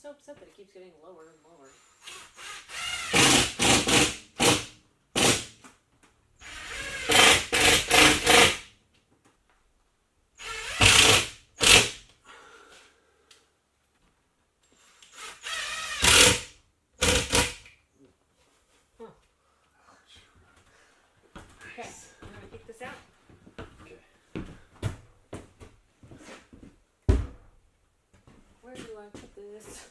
so upset that it keeps getting lower and lower. Okay, I'm gonna kick this out. Okay. Where do I put this?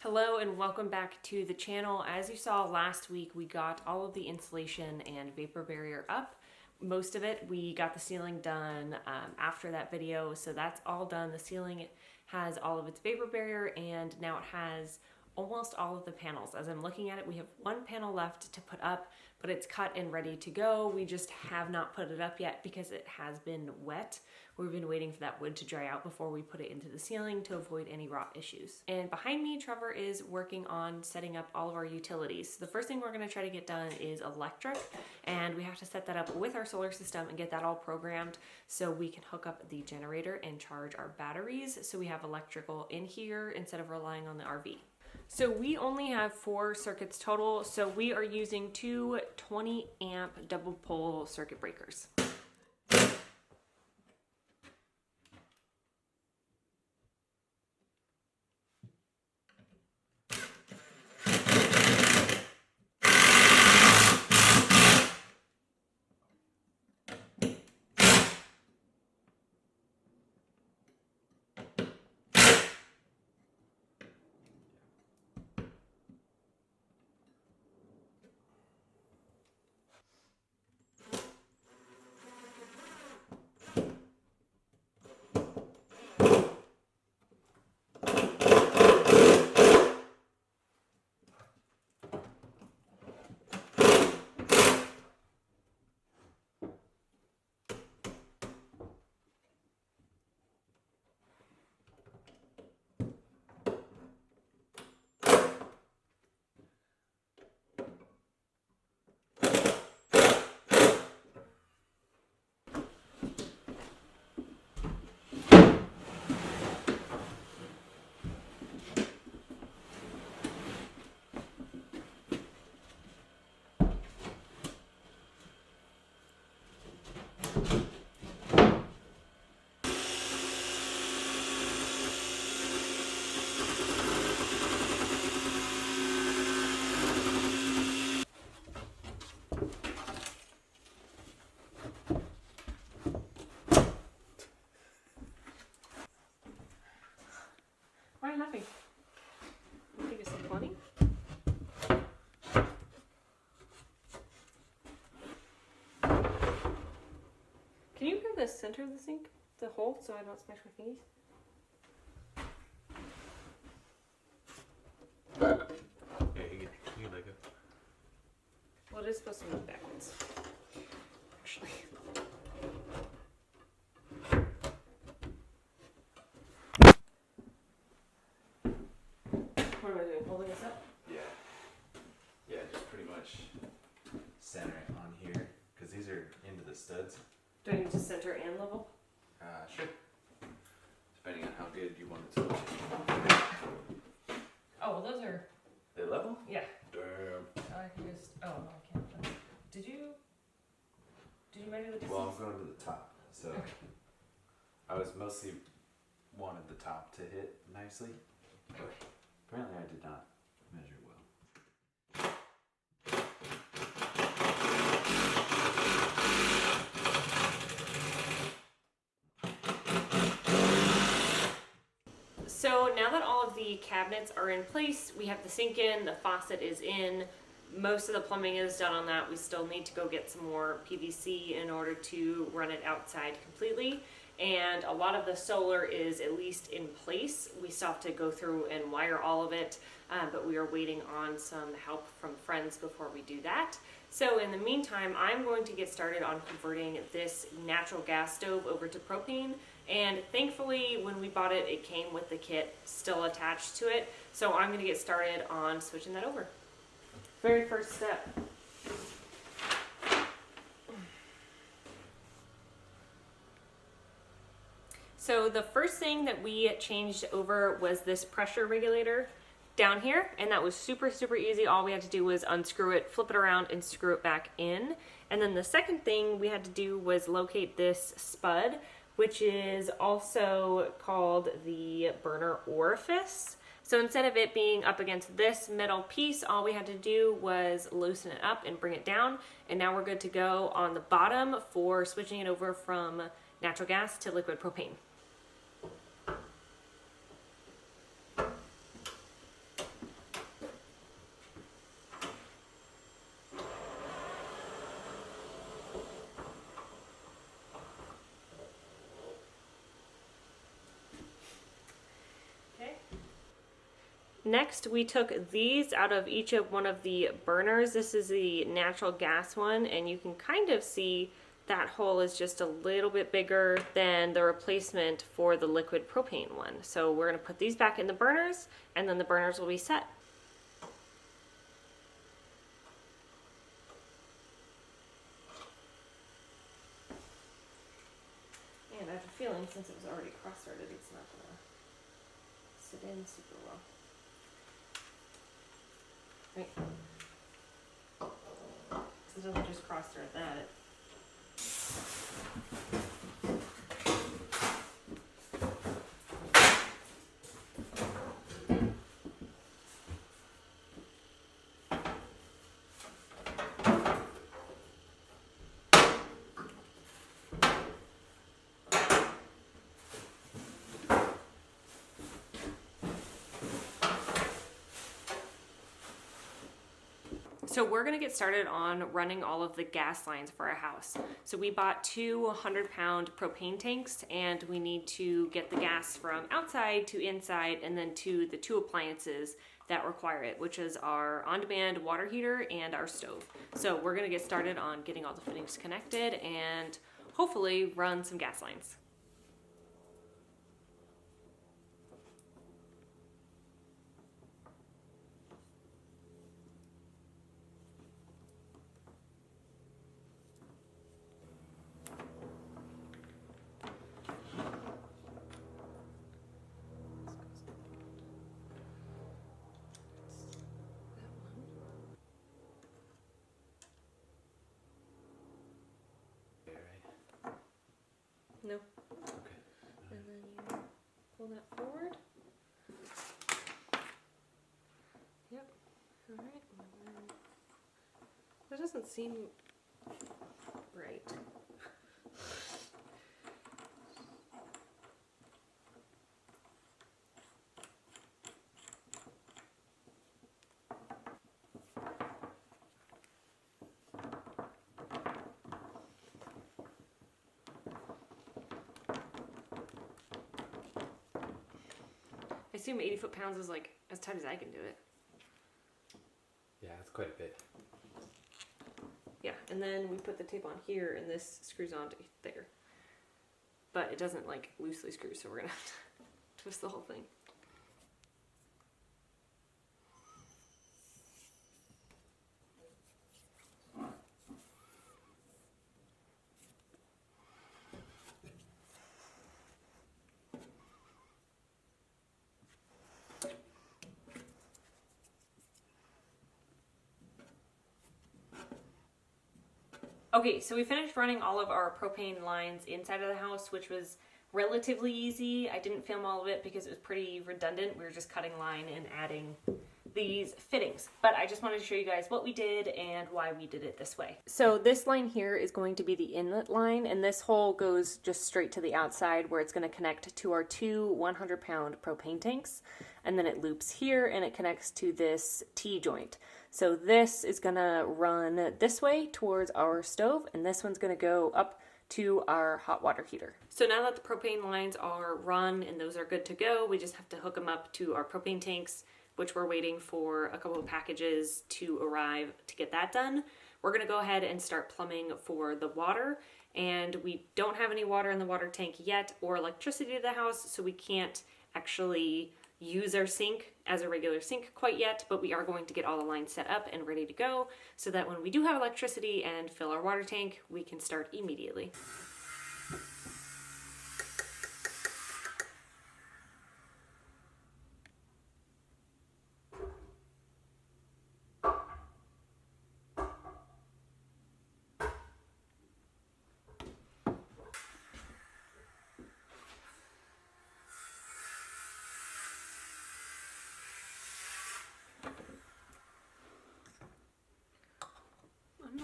Hello and welcome back to the channel. As you saw last week, we got all of the insulation and vapor barrier up. Most of it, we got the ceiling done after that video, so that's all done. The ceiling has all of its vapor barrier and now it has almost all of the panels. As I'm looking at it, we have one panel left to put up, but it's cut and ready to go. We just have not put it up yet because it has been wet. We've been waiting for that wood to dry out before we put it into the ceiling to avoid any rot issues. And behind me, Trevor is working on setting up all of our utilities. The first thing we're gonna try to get done is electric, and we have to set that up with our solar system and get that all programmed so we can hook up the generator and charge our batteries so we have electrical in here instead of relying on the RV. So we only have 4 circuits total, so we are using 2 20 amp double pole circuit breakers. Why are you laughing? You think it's so funny? Can you grab the center of the sink? The hole so I don't smash my fingies? Yeah, you like it. Well, it is supposed to move backwards. Actually. What am I doing? Holding this up? Yeah. Yeah, just pretty much center it on here, because these are into the studs. Do I need to center and level? Sure. Depending on how good you want it to look. Oh, well, those are. They level? Yeah. Damn. I can just. Oh, no, I can't. Did you measure the distance? Well, I'm going to the top, so Okay. I was mostly wanted the top to hit nicely. But apparently I did not measure well. So now that all of the cabinets are in place, we have the sink in, the faucet is in, most of the plumbing is done on that. We still need to go get some more PVC in order to run it outside completely. And a lot of the solar is at least in place. We still have to go through and wire all of it, but we are waiting on some help from friends before we do that. So in the meantime, I'm going to get started on converting this natural gas stove over to propane. And thankfully, when we bought it, it came with the kit still attached to it. So I'm going to get started on switching that over. Very first step. So the first thing that we changed over was this pressure regulator down here, and that was super easy. All we had to do was unscrew it, flip it around, and screw it back in. And then the second thing we had to do was locate this spud, which is also called the burner orifice. So instead of it being up against this metal piece, all we had to do was loosen it up and bring it down, and now we're good to go on the bottom for switching it over from natural gas to liquid propane. Next, we took these out of each of one of the burners. This is the natural gas one, and you can kind of see that hole is just a little bit bigger than the replacement for the liquid propane one. So we're going to put these back in the burners, and then the burners will be set. And I have a feeling since it was already cross-threaded, it's not going to sit in super well. Right. Since it doesn't just cross thread that. So we're gonna get started on running all of the gas lines for our house. So we bought 2 100-pound propane tanks, and we need to get the gas from outside to inside and then to the 2 appliances that require it, which is our on-demand water heater and our stove. So we're gonna get started on getting all the fittings connected and hopefully run some gas lines. No. Okay. And then you pull that forward. Yep. Alright. That doesn't seem right. I assume 80 foot-pounds is like as tight as I can do it. Yeah, that's quite a bit. Yeah, and then we put the tape on here, and this screws onto there. But it doesn't like loosely screw, so we're gonna have to twist the whole thing. Okay, so we finished running all of our propane lines inside of the house, which was relatively easy. I didn't film all of it because it was pretty redundant. We were just cutting line and adding these fittings. But I just wanted to show you guys what we did and why we did it this way. So this line here is going to be the inlet line, and this hole goes just straight to the outside where it's going to connect to our 2 100-pound propane tanks. And then it loops here and it connects to this T-joint. So this is gonna run this way towards our stove, and this one's gonna go up to our hot water heater. So now that the propane lines are run and those are good to go, we just have to hook them up to our propane tanks, which we're waiting for a couple of packages to arrive to get that done. We're gonna go ahead and start plumbing for the water, and we don't have any water in the water tank yet or electricity to the house, so we can't actually use our sink as a regular sink quite yet, but we are going to get all the lines set up and ready to go so that when we do have electricity and fill our water tank, we can start immediately.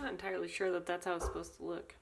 not entirely sure that that's how it's supposed to look.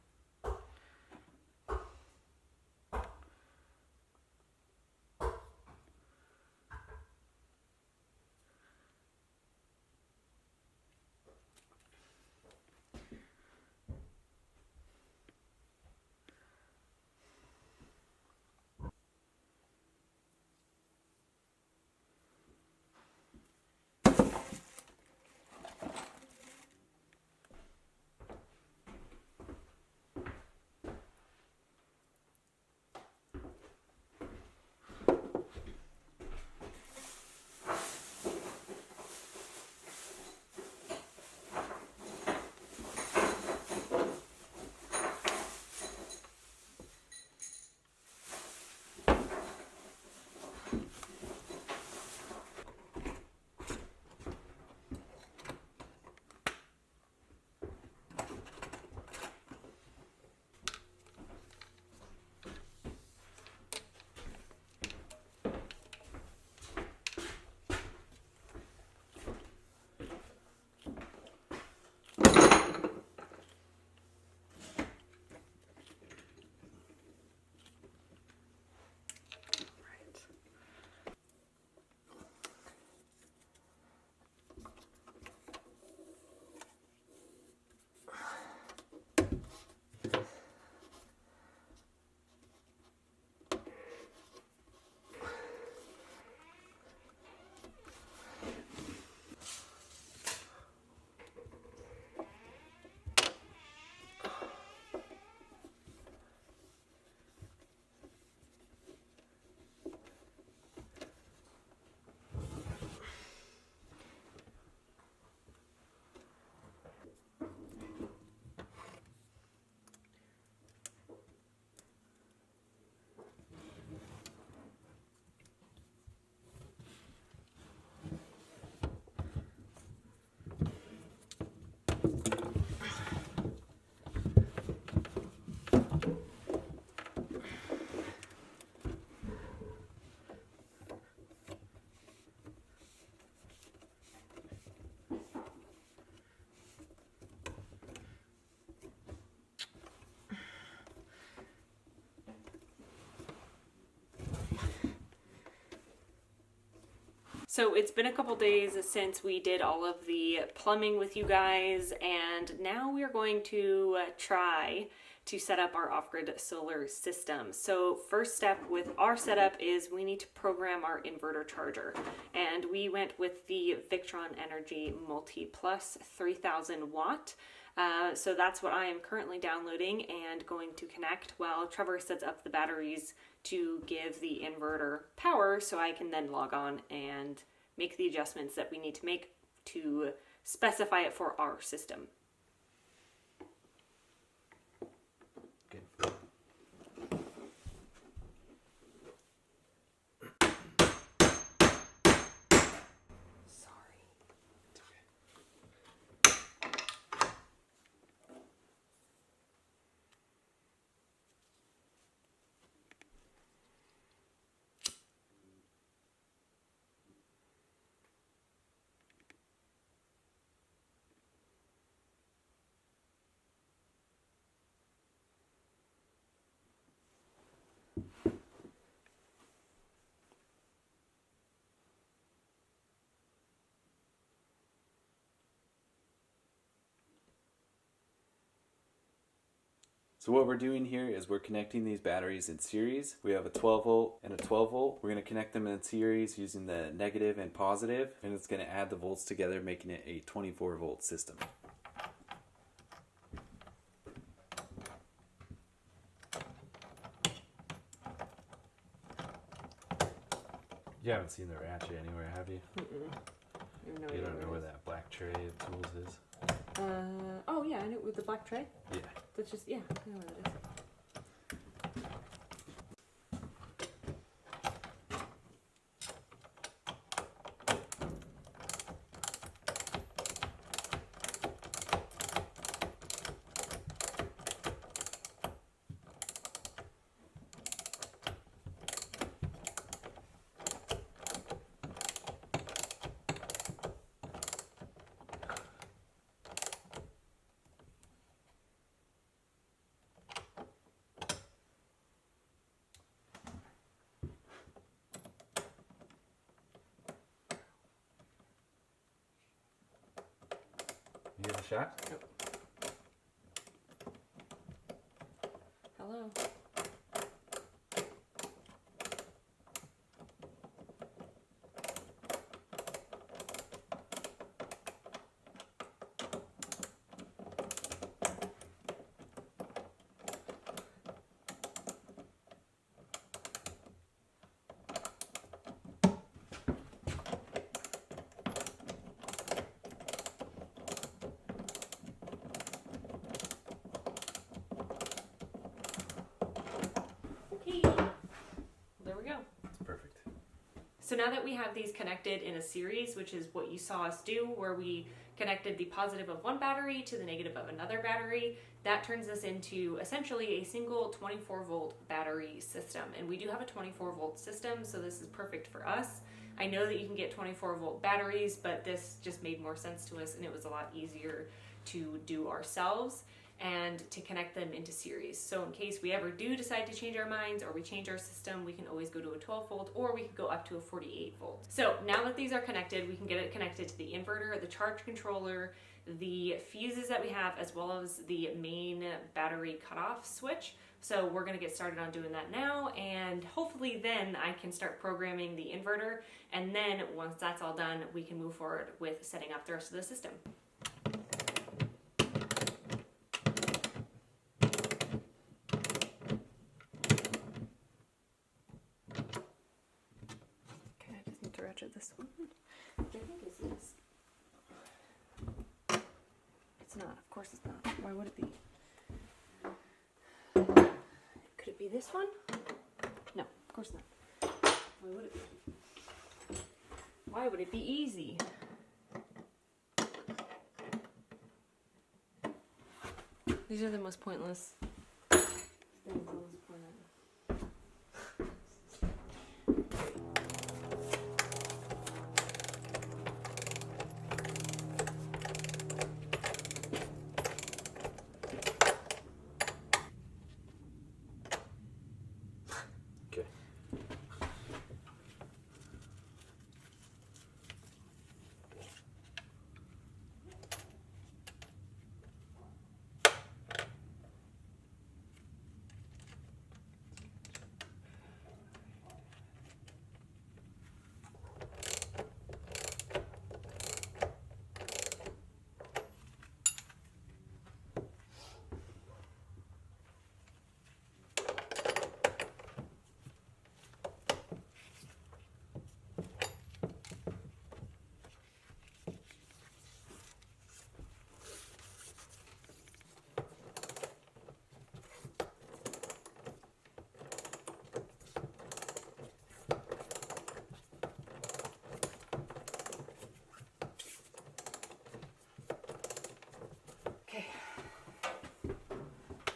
So it's been a couple days since we did all of the plumbing with you guys, and now we're going to try to set up our off-grid solar system. So first step with our setup is we need to program our inverter charger, and we went with the Victron Energy Multi Plus 3000 watt. So that's what I am currently downloading and going to connect while Trevor sets up the batteries to give the inverter power, so I can then log on and make the adjustments that we need to make to specify it for our system. Good. Sorry. It's okay. So what we're doing here is we're connecting these batteries in series. We have a 12 volt and a 12 volt. We're going to connect them in series using the negative and positive, and it's going to add the volts together, making it a 24 volt system. You haven't seen the ratchet anywhere, have you? Mm-mm. You don't know where that black tray of tools is? Oh yeah, I know, with the black tray. Yeah. That's just, yeah, I know where that is. shot? Nope. Hello. There we go. It's perfect. So now that we have these connected in a series, which is what you saw us do, where we connected the positive of one battery to the negative of another battery, that turns us into essentially a single 24 volt battery system. And we do have a 24 volt system, so this is perfect for us. I know that you can get 24 volt batteries, but this just made more sense to us and it was a lot easier to do ourselves and to connect them into series. So in case we ever do decide to change our minds or we change our system, we can always go to a 12 volt or we can go up to a 48 volt. So now that these are connected, we can get it connected to the inverter, the charge controller, the fuses that we have, as well as the main battery cutoff switch. So we're gonna get started on doing that now, and hopefully then I can start programming the inverter, and then once that's all done, we can move forward with setting up the rest of the system. This one. I think it's this. It's not. Of course it's not. Why would it be? Could it be this one? No, of course not. Why would it be? Why would it be easy? These are the most pointless things on this planet.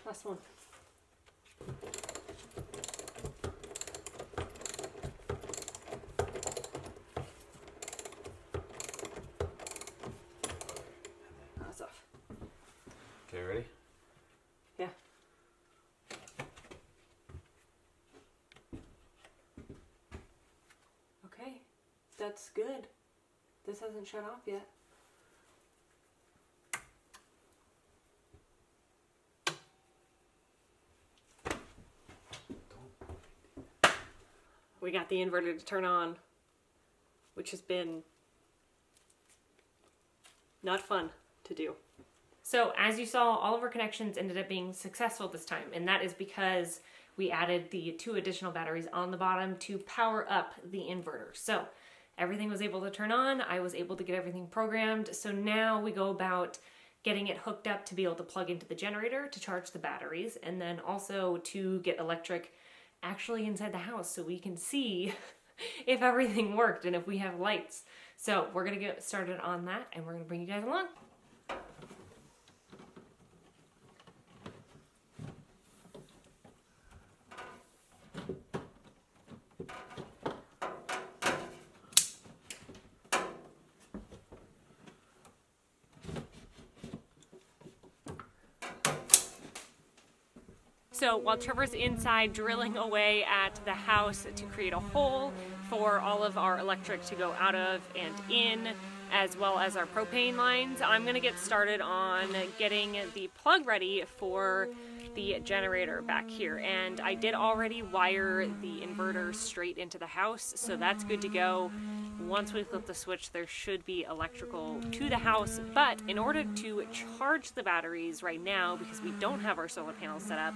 Last one. That's off. Okay, ready? Yeah. Okay, that's good. This hasn't shut off yet. We got the inverter to turn on, which has been not fun to do. So as you saw, all of our connections ended up being successful this time, and that is because we added the 2 additional batteries on the bottom to power up the inverter. So everything was able to turn on, I was able to get everything programmed, so now we go about getting it hooked up to be able to plug into the generator to charge the batteries, and then also to get electric actually inside the house so we can see if everything worked and if we have lights. So we're gonna get started on that and we're gonna bring you guys along. So while Trevor's inside drilling away at the house to create a hole for all of our electric to go out of and in, as well as our propane lines. I'm gonna get started on getting the plug ready for the generator back here. And I did already wire the inverter straight into the house, so that's good to go. Once we flip the switch, there should be electrical to the house, but in order to charge the batteries right now, because we don't have our solar panels set up,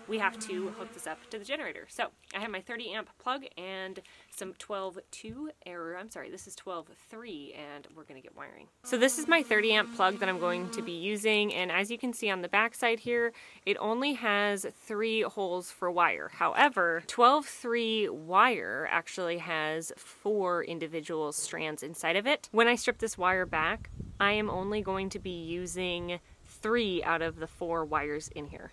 we have to hook this up to the generator. So I have my 30 amp plug and some 12.2, or I'm sorry, this is 12.3, and we're gonna get wiring. So this is my 30 amp plug that I'm going to be using, and as you can see on the back side here, it only has 3 holes for wire. However, 12.3 wire actually has 4 individual strands inside of it. When I strip this wire back, I am only going to be using 3 out of the 4 wires in here.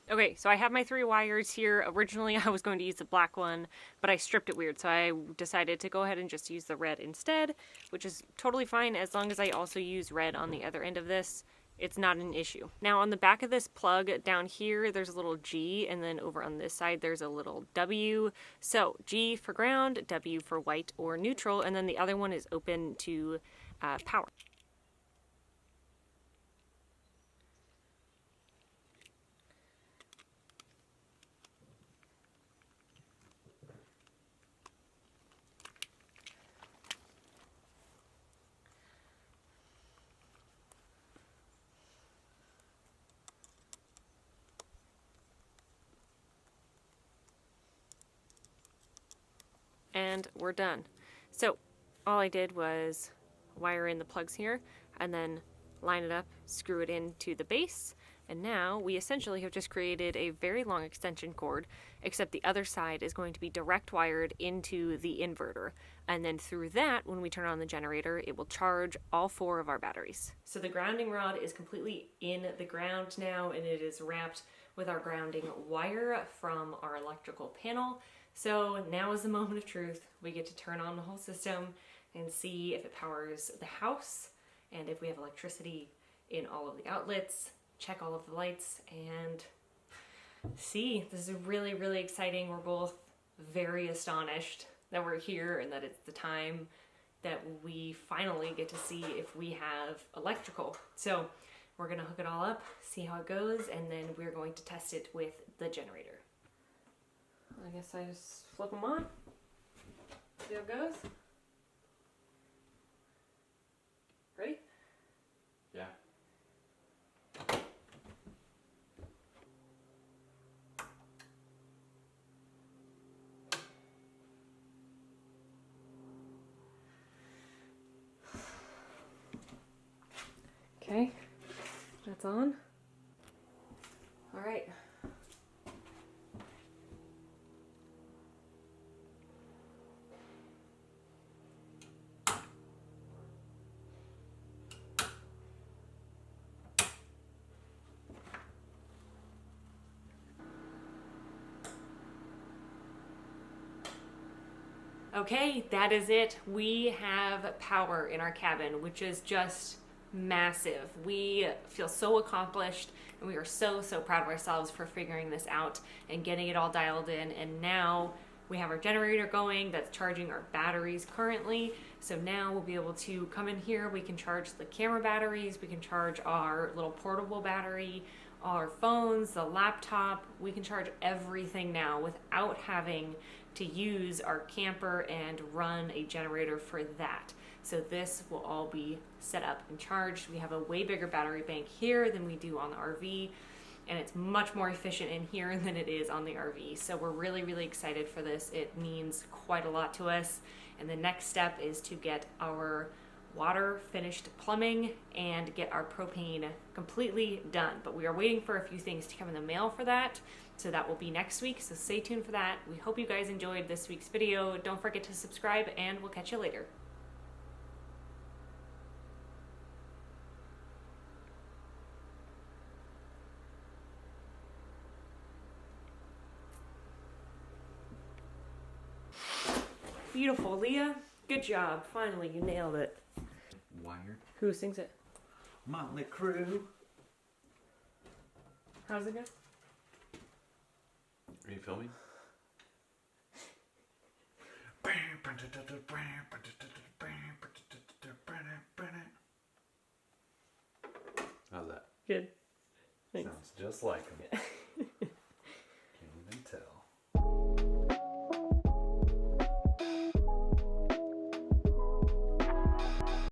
Okay, so I have my 3 wires here. Originally I was going to use the black one, but I stripped it weird, so I decided to go ahead and just use the red instead, which is totally fine as long as I also use red on the other end of this. It's not an issue. Now on the back of this plug down here, there's a little G, and then over on this side there's a little W. So G for ground, W for white or neutral, and then the other one is open to power. And we're done. So all I did was wire in the plugs here and then line it up, screw it into the base, and now we essentially have just created a very long extension cord, except the other side is going to be direct wired into the inverter, and then through that, when we turn on the generator, it will charge all 4 of our batteries. So the grounding rod is completely in the ground now, and it is wrapped with our grounding wire from our electrical panel. So now is the moment of truth. We get to turn on the whole system and see if it powers the house and if we have electricity in all of the outlets, check all of the lights, and see. This is really, really exciting. We're both very astonished that we're here and that it's the time that we finally get to see if we have electrical. So we're gonna hook it all up, see how it goes, and then we're going to test it with the generator. I guess I just flip them on, see how it goes. Ready? Yeah. Okay, that's on. All right. Okay, that is it. We have power in our cabin, which is just massive. We feel so accomplished, and we are so proud of ourselves for figuring this out and getting it all dialed in. And now we have our generator going that's charging our batteries currently. So now we'll be able to come in here, we can charge the camera batteries, we can charge our little portable battery, our phones, the laptop. We can charge everything now without having to use our camper and run a generator for that. So this will all be set up and charged. We have a way bigger battery bank here than we do on the RV, and it's much more efficient in here than it is on the RV. So we're really excited for this. It means quite a lot to us. And the next step is to get our water, finished plumbing, and get our propane completely done. But we are waiting for a few things to come in the mail for that. So that will be next week. So stay tuned for that. We hope you guys enjoyed this week's video. Don't forget to subscribe, and we'll catch you later. Beautiful, Leah. Good job. Finally, you nailed it. Wired. Who sings it? Motley Crue. How's it go? Are you filming? How's that? Good. Thanks. Sounds just like him.